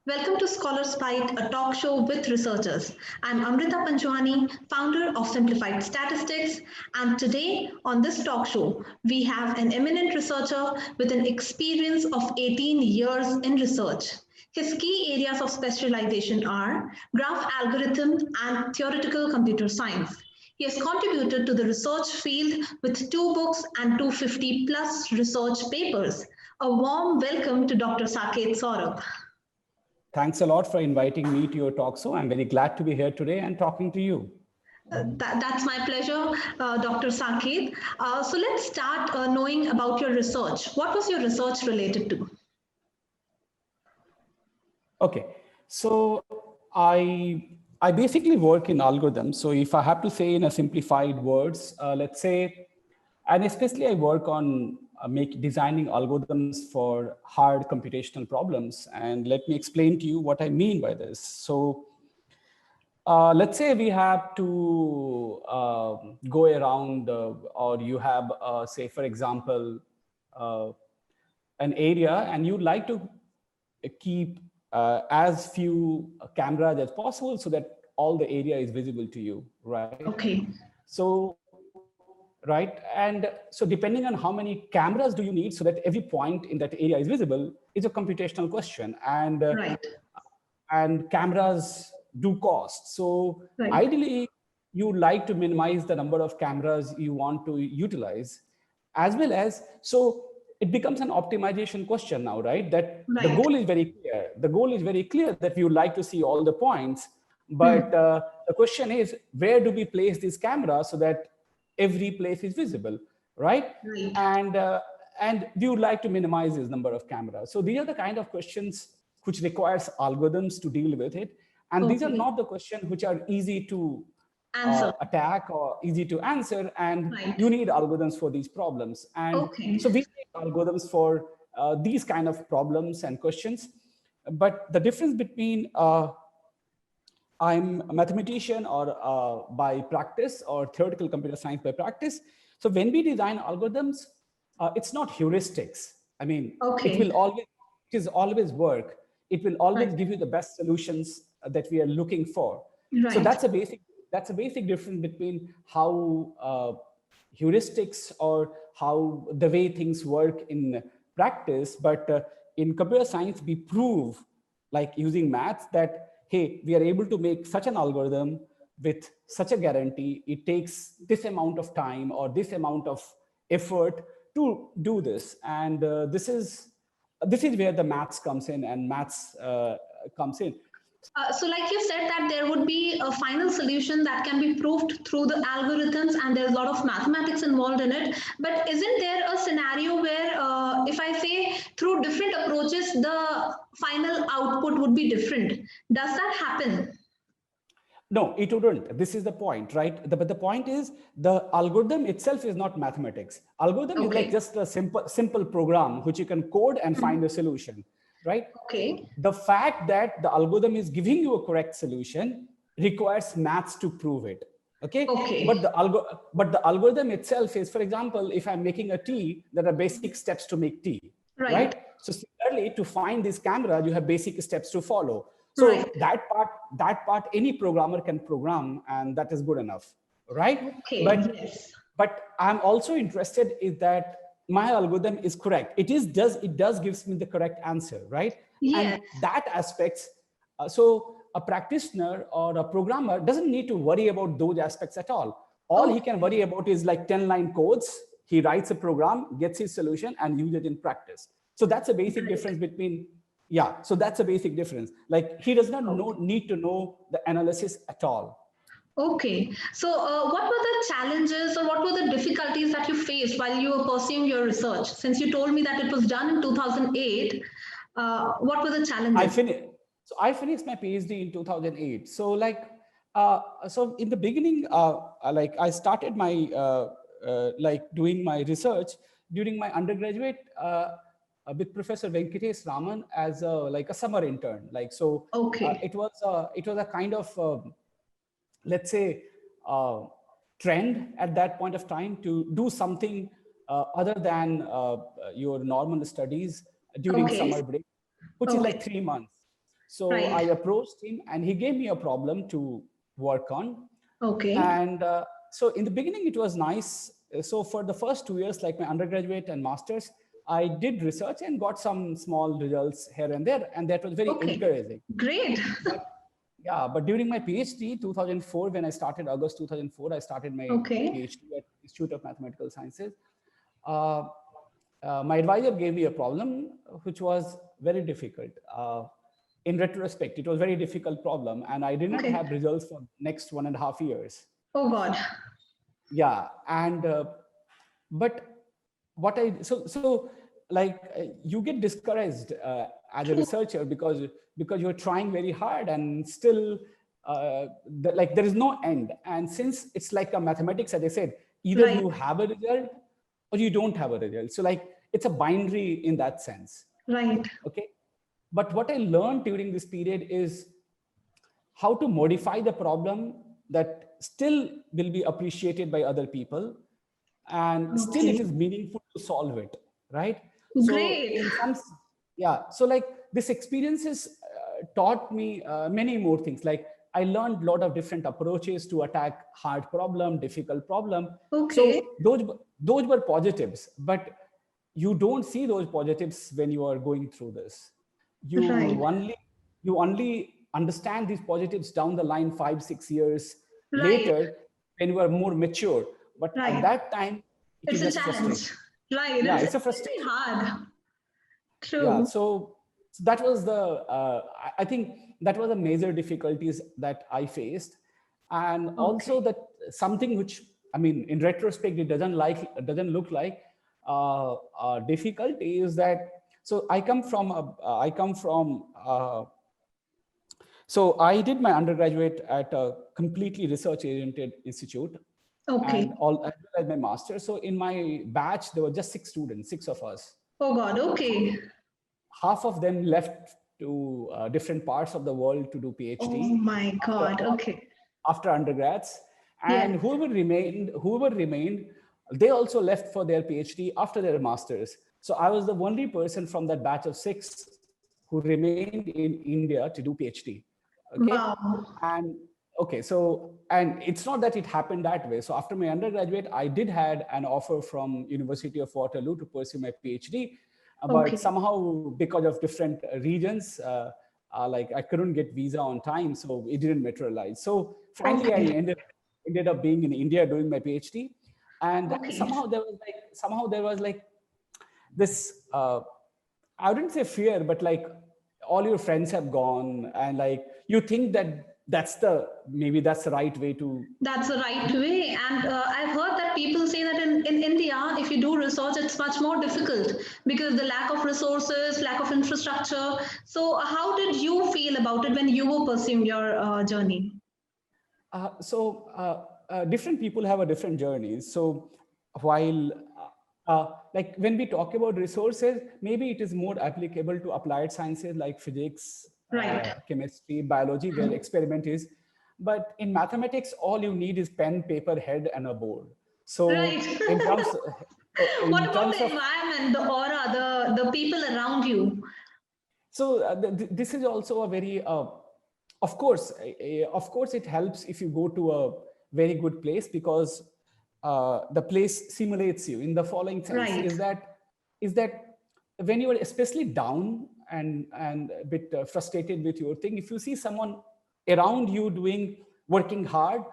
Welcome to ScholarsByte, a talk show with researchers. I'm Amrita Panjwani, founder of Simplified Statistics, and today on this talk show, we have an eminent researcher with an experience of 18 years in research. His key areas of specialization are graph algorithm and theoretical computer science. He has contributed to the research field with 2 books and 250 plus research papers. A warm welcome to Dr. Saket Saurabh. Thanks a lot for inviting me to your talk show. I'm very glad to be here today and talking to you. That's my pleasure, Dr. Saket. So let's start knowing about your research. What was your research related to? Okay, so I basically work in algorithms. So if I have to say in a simplified words, let's say, and especially I work on designing algorithms for hard computational problems. And let me explain to you what I mean by this. So let's say we have to go around, or you have, say, for example, an area, and you'd like to keep as few cameras as possible so that all the area is visible to you, right? Okay. So, right, and so depending on how many cameras do you need so that every point in that area is visible is a computational question, and right. And cameras do cost. So right. Ideally, you like to minimize the number of cameras you want to utilize, as well as, so it becomes an optimization question now, right? That right. The goal is very clear. The goal is very clear that you like to see all the points, but the question is, where do we place these cameras so that every place is visible, right? And we would like to minimize this number of cameras. So these are the kind of questions which requires algorithms to deal with it. And these are not the questions which are easy to attack or easy to answer. And you need algorithms for these problems. And so we need algorithms for these kind of problems and questions. But the difference between I'm a mathematician or by practice, or theoretical computer science by practice. So when we design algorithms, it's not heuristics. I mean, it is always work. It will always give you the best solutions that we are looking for. Right. So that's a basic difference between how heuristics or how the way things work in practice. But in computer science, we prove, like using maths, that hey, we are able to make such an algorithm with such a guarantee. It takes this amount of time or this amount of effort to do this. And this is where the maths comes in, and maths comes in. So like you said that there would be a final solution that can be proved through the algorithms, and there's a lot of mathematics involved in it. But isn't there a scenario where if I say through different approaches, the final output would be different? Does that happen? No, it wouldn't. This is the point, right? But the point is, the algorithm itself is not mathematics. Algorithm is like just a simple program which you can code and find a solution, right? Okay. The fact that the algorithm is giving you a correct solution requires maths to prove it. Okay. But the algorithm itself is, for example, if I'm making a tea, there are basic steps to make tea, right? So similarly, to find this camera, you have basic steps to follow. So that part, any programmer can program, and that is good enough, right? Okay. But I'm also interested in that my algorithm is correct. It does gives me the correct answer, right? Yes. And that aspects. So a practitioner or a programmer doesn't need to worry about those aspects at all. All he can worry about is like 10-line codes. He writes a program, gets his solution, and uses it in practice. So that's a basic difference between. Yeah, so that's a basic difference. Like he does not need to know the analysis at all. Okay, so what were the challenges or what were the difficulties that you faced while you were pursuing your research? Since you told me that it was done in 2008, what were the challenges? I finished my PhD in 2008. So like, so in the beginning, like I started my like doing my research during my undergraduate with Professor Venkatesh Raman as like a summer intern. Like so, it was a kind of let's say trend at that point of time to do something other than your normal studies during summer break, which is like 3 months. So I approached him and he gave me a problem to work on. Okay. And so in the beginning, it was nice. So for the first 2 years, like my undergraduate and master's, I did research and got some small results here and there. And that was very encouraging. Great. But during my PhD, 2004, when I started, August 2004, I started my PhD at Institute of Mathematical Sciences. My advisor gave me a problem, which was very difficult. In retrospect, it was a very difficult problem, and I did not have results for next 1.5 years. Oh God. Yeah, and but what I you get discouraged as a researcher because you're trying very hard and still there is no end. And since it's like a mathematics, as I said, either you have a result or you don't have a result. So like it's a binary in that sense. Right. Okay. But what I learned during this period is how to modify the problem that still will be appreciated by other people, and still it is meaningful to solve it, right? Great. So like this experience has taught me many more things. Like I learned a lot of different approaches to attack hard problem, difficult problem. So those were positives, but you don't see those positives when you are going through this. You only understand these positives down the line 5-6 years later when you are more mature. But at that time, it's a challenge. Right. Yeah, it's a frustration. Hard. True. Yeah. So that was I think that was the major difficulties that I faced. And also that something which, I mean, in retrospect, it doesn't look like difficult is that, so so I did my undergraduate at a completely research-oriented institute, and as well as my master. So in my batch, there were just 6 students, 6 of us. Oh God, okay. Half of them left to different parts of the world to do PhD. Oh my God, after undergrads. And whoever remained, they also left for their PhD after their masters. So I was the only person from that batch of 6 who remained in India to do PhD. Okay. Wow. And it's not that it happened that way. So after my undergraduate, I did had an offer from University of Waterloo to pursue my PhD, but somehow because of different regions, like I couldn't get visa on time, so it didn't materialize. So finally, I ended up being in India doing my PhD, and somehow there was like this. I wouldn't say fear, but like all your friends have gone, and like you think that maybe that's the right way to. That's the right way. And I've heard that people say that in India, if you do research, it's much more difficult because the lack of resources, lack of infrastructure. So how did you feel about it when you were pursuing your journey? Different people have a different journeys. So while like when we talk about resources, maybe it is more applicable to applied sciences like physics, chemistry, biology, where experiment is. But in mathematics, all you need is pen, paper, head, and a board. So in terms, what about the environment, the aura, the people around you? So this is also a very, of course, it helps if you go to a very good place, because the place simulates you in the following sense. Is that when you are especially down and a bit frustrated with your thing, if you see someone around you working hard,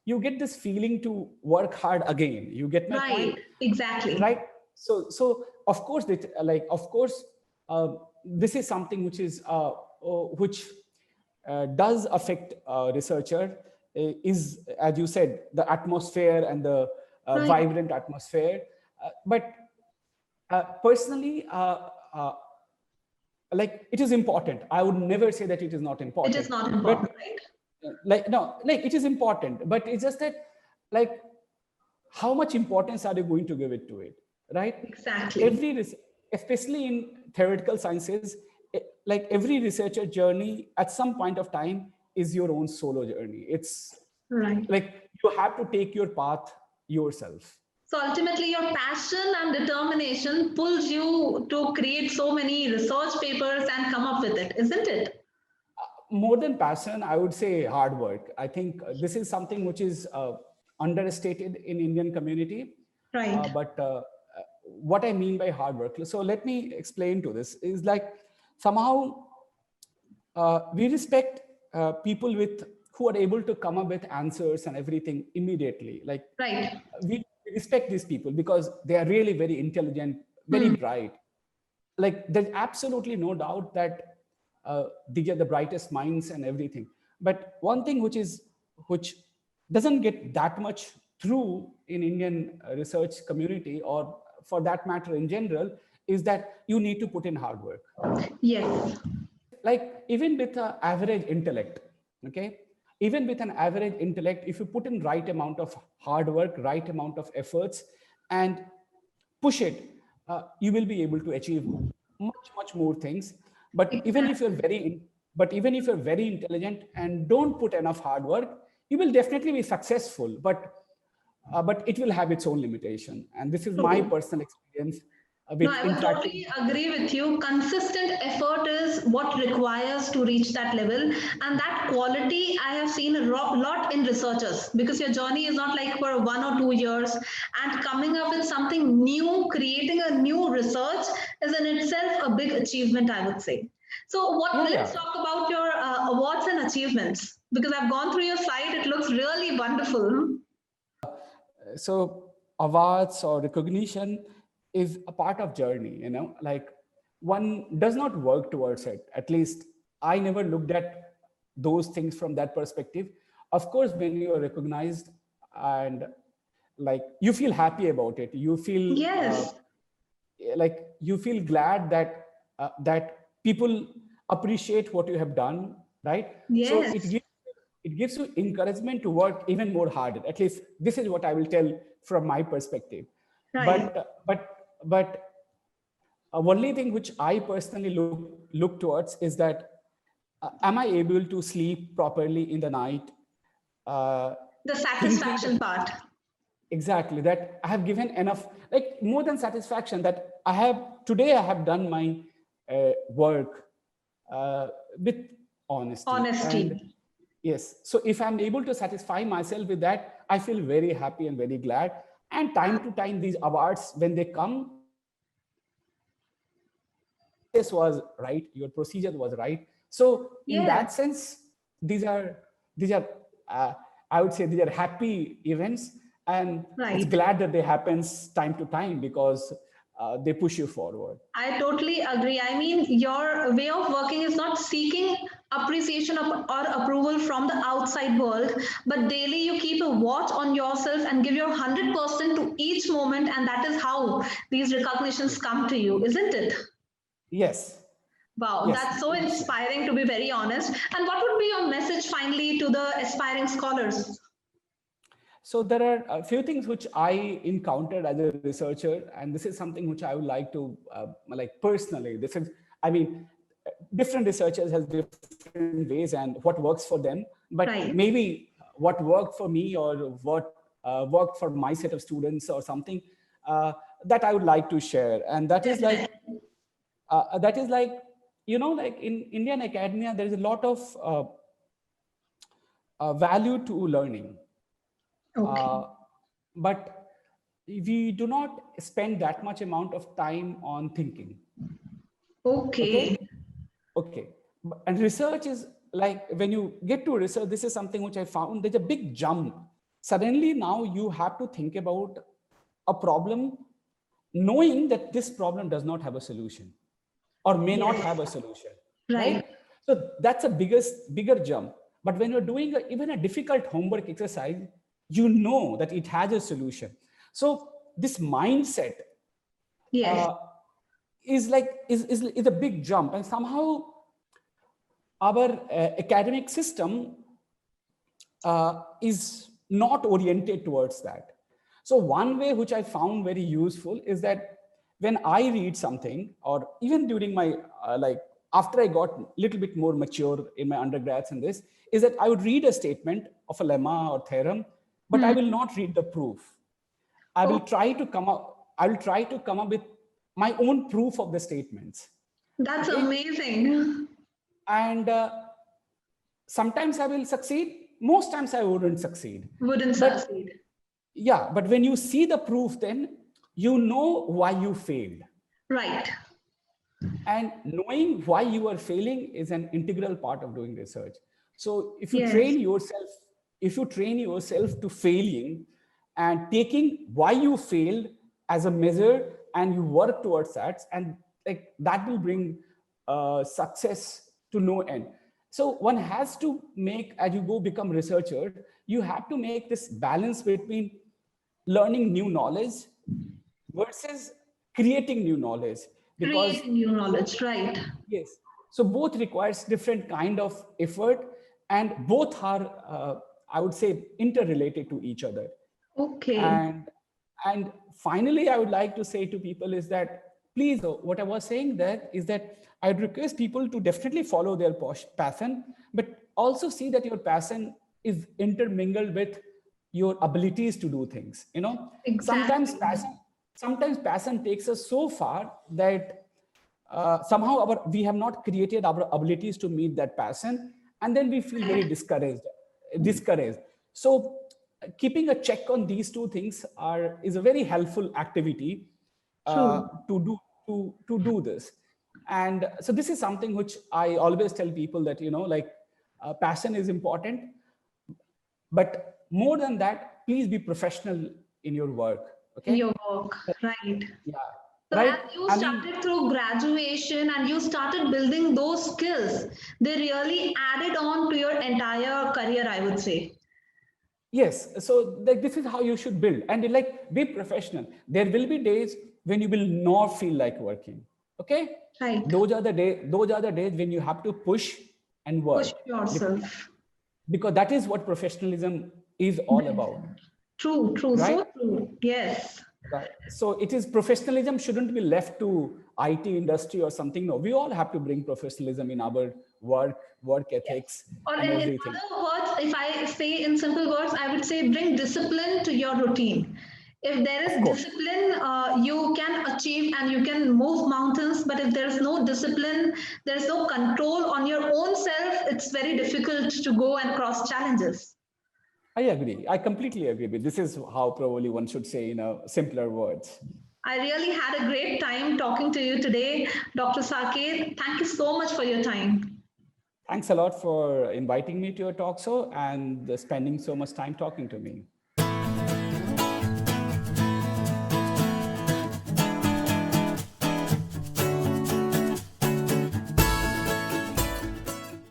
you get this feeling to work hard again. You get my point? Exactly. Right. So of course this is something which is which does affect researcher. Is, as you said, the atmosphere and the vibrant atmosphere. But personally, like it is important. I would never say that it is not important. It is not important, it is important, but it's just that, like, how much importance are you going to give it to it, right? Exactly. Especially in theoretical sciences, like every researcher journey at some point of time is your own solo journey. It's like you have to take your path yourself. So ultimately, your passion and determination pulls you to create so many research papers and come up with it, isn't it? More than passion, I would say hard work. I think this is something which is understated in Indian community. Right. But what I mean by hard work, so let me explain to this, is like somehow we respect people with who are able to come up with answers and everything immediately. Like Right. we respect these people because they are really very intelligent, very bright. Like there's absolutely no doubt that these are the brightest minds and everything. But one thing which doesn't get that much through in Indian research community, or for that matter in general, is that you need to put in hard work. Yes. Like even with an average intellect, okay, even with an average intellect, if you put in right amount of hard work, right amount of efforts, and push it, you will be able to achieve much more things. But even if you're very intelligent and don't put enough hard work, you will definitely be successful, but it will have its own limitation. And this is my True. personal experience No, with I would interacting. totally agree with you. Consistent effort is what requires to reach that level. And that quality I have seen a lot in researchers, because your journey is not like for 1 or 2 years, and coming up with something new, creating a new research is in itself a big achievement, I would say. So Yeah, let's yeah. talk about your awards and achievements, because I've gone through your site. It looks really wonderful. So awards or recognition is a part of journey, like one does not work towards it. At least I never looked at those things from that perspective. Of course, when you are recognized and like you feel happy about it, you feel Yes. like you feel glad that that people appreciate what you have done, right? So Yes. it gives you encouragement to work even more harder. At least this is what I will tell from my perspective. Right. But only thing which I personally look towards is that am I able to sleep properly in the night, uh, The thinking satisfaction part. exactly that I have given enough, like more than satisfaction, that I have done my work with honesty. And Honesty. yes, so if I'm able to satisfy myself with that, I feel very happy and very glad. And time to time, these awards, when they come, this was right, your procedure was right. So in Yes. that sense, these are uh, I would say these are happy events, and it's Right. glad that they happens time to time because they push you forward. I totally agree. I mean, your way of working is not seeking appreciation or approval from the outside world, but daily you keep a watch on yourself and give your 100% to each moment. And that is how these recognitions come to you, isn't it? Yes, Wow, yes. that's so inspiring, to be very honest. And what would be your message finally to the aspiring scholars? So there are a few things which I encountered as a researcher, and this is something which I would like to like personally. This is, I mean, different researchers has different ways and what works for them. But Right. maybe what worked for me or what worked for my set of students or something that I would like to share, and Definitely. that is like like in Indian academia, there is a lot of value to learning. Okay. Uh, but we do not spend that much amount of time on thinking. Okay. Okay. Okay. And research is like when you get to research, this is something which I found there's a big jump. Suddenly now you have to think about a problem, knowing that this problem does not have a solution or may not Yes. have a solution, Right. right? So that's a bigger jump. But when you're doing even a difficult homework exercise, you know that it has a solution. So this mindset Yes. uh, is a big jump, and somehow our academic system is not oriented towards that. So one way which I found very useful is that when I read something, or even during my like after I got a little bit more mature in my undergrads and this, is that I would read a statement of a lemma or theorem, but I will not read the proof. I will try to come up with my own proof of the statements. That's Okay? amazing. And sometimes I will succeed. Most times I wouldn't succeed. Wouldn't But succeed. yeah, but when you see the proof, then you know why you failed. Right. And knowing why you are failing is an integral part of doing research. So if you Yes. train yourself to failing and taking why you failed as a measure, and you work towards that, and like that will bring success to no end. So one has to make, as you go become researcher, you have to make this balance between learning new knowledge versus creating new knowledge, because Creating new knowledge, right? yes, so both requires different kind of effort, and both are I would say interrelated to each other. Okay. And finally I would like to say to people is that, please, what I was saying there is that I'd request people to definitely follow their passion, but also see that your passion is intermingled with your abilities to do things. Sometimes Exactly. passion takes us so far that somehow we have not created our abilities to meet that passion, and then we feel very discouraged. So keeping a check on these two things is a very helpful activity True. to do this. And so this is something which I always tell people that, passion is important, but more than that, please be professional in your work. In Okay. your work, right? Yeah. So Right. as you I mean, started through graduation and you started building those skills, they really added on to your entire career, I would say. yes. So like, this is how you should build, and like be professional. There will be days when you will not feel like working. Okay. Right. Those are the days when you have to push and Push work, yourself. because that is what professionalism is all about. True, true, Right. so true. Yes. Right. So it is, professionalism shouldn't be left to IT industry or something. No, we all have to bring professionalism in our work ethics Or and in everything. other words, if I say in simple words, I would say bring discipline to your routine. If there Of is course. discipline, you can achieve and you can move mountains. But if there is no discipline, there is no control on your own self, it's very difficult to go and cross challenges. I agree. I completely agree with this. Is how probably one should say in a simpler words. I really had a great time talking to you today, Dr. Saket. Thank you so much for your time. Thanks a lot for inviting me to your talk show and spending so much time talking to me.